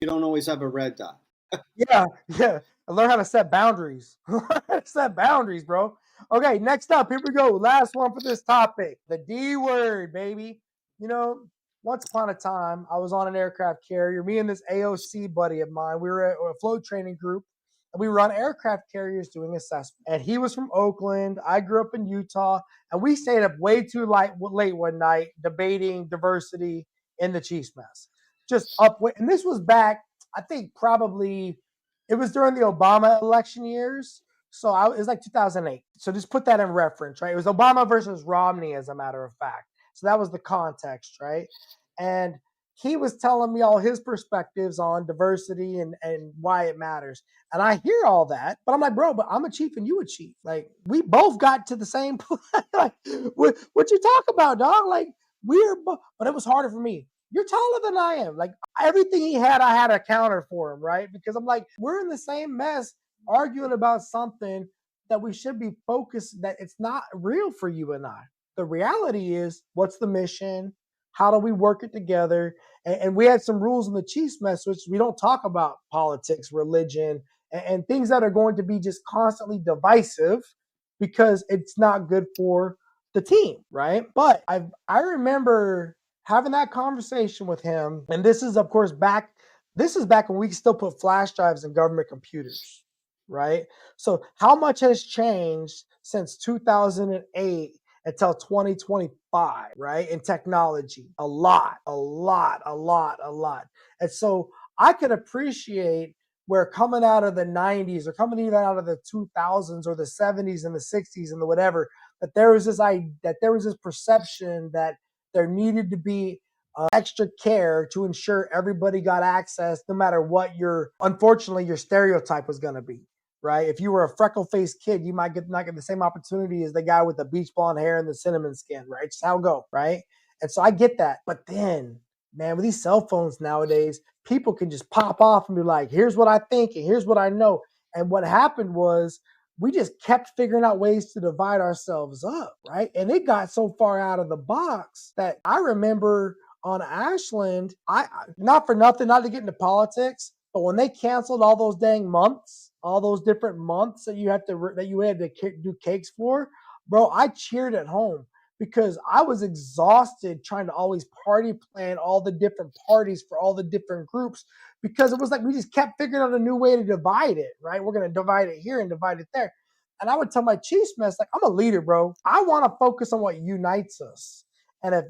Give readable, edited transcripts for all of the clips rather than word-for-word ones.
You don't always have a red dot. Yeah, yeah. I learned how to set boundaries. Set boundaries, bro. Okay, next up, here we go. Last one for this topic. The D word, baby. You know, once upon a time, I was on an aircraft carrier. Me and this AOC buddy of mine, we were at a float training group, and we were on aircraft carriers doing assessment. And he was from Oakland. I grew up in Utah, and we stayed up way too late one night debating diversity in the Chiefs mess. Just up, and this was back, I think probably it was during the Obama election years. So it was like 2008. So just put that in reference, right? It was Obama versus Romney, as a matter of fact. So that was the context, right? And he was telling me all his perspectives on diversity and why it matters. And I hear all that, but I'm like, bro, but I'm a chief and you a chief. Like, we both got to the same point. Like, what you talk about, dog? Like, but it was harder for me. You're taller than I am. Like, everything he had, I had a counter for him, right? Because I'm like, we're in the same mess arguing about something that we should be focused, that it's not real for you and I. The reality is, what's the mission? How do we work it together? And we had some rules in the Chiefs mess, which we don't talk about politics, religion, and things that are going to be just constantly divisive because it's not good for the team, right? But I remember having that conversation with him, and this is, of course, this is back when we still put flash drives in government computers, right? So how much has changed since 2008 until 2025, right? In technology, a lot. And so I could appreciate where, coming out of the 90s or coming even out of the 2000s or the 70s and the 60s and the whatever, that there was this perception that there needed to be extra care to ensure everybody got access, no matter what unfortunately, your stereotype was going to be, right? If you were a freckle-faced kid, you might not get the same opportunity as the guy with the beach blonde hair and the cinnamon skin, right? Just how it go, right? And so I get that. But then, man, with these cell phones nowadays, people can just pop off and be like, here's what I think and here's what I know. And what happened was, we just kept figuring out ways to divide ourselves up, right? And it got so far out of the box that I remember on Ashland, not for nothing, not to get into politics, but when they canceled all those dang months, all those different months that you had to do cakes for, bro, I cheered at home because I was exhausted trying to always party plan all the different parties for all the different groups, because it was like we just kept figuring out a new way to divide it, right? We're going to divide it here and divide it there. And I would tell my Chiefs mess, like, I'm a leader, bro. I want to focus on what unites us. And if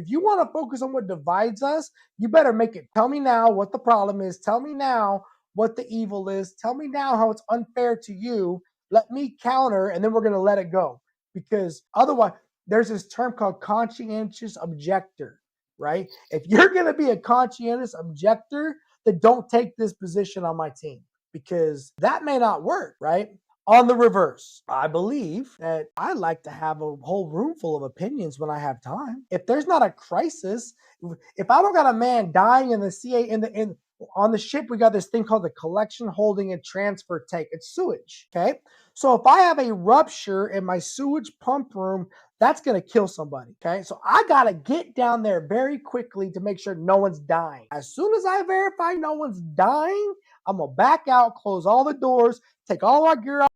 you want to focus on what divides us, you better make it. Tell me now what the problem is. Tell me now what the evil is. Tell me now how it's unfair to you. Let me counter, and then we're going to let it go. Because otherwise, there's this term called conscientious objector, right? If you're going to be a conscientious objector, then don't take this position on my team, because that may not work, right? On the reverse, I believe that I like to have a whole room full of opinions when I have time. If there's not a crisis, if I don't got a man dying in the CA on the ship, we got this thing called the collection, holding, and transfer tank. It's sewage. Okay. So if I have a rupture in my sewage pump room, that's going to kill somebody. Okay. So I got to get down there very quickly to make sure no one's dying. As soon as I verify no one's dying, I'm going to back out, close all the doors, take all our gear out.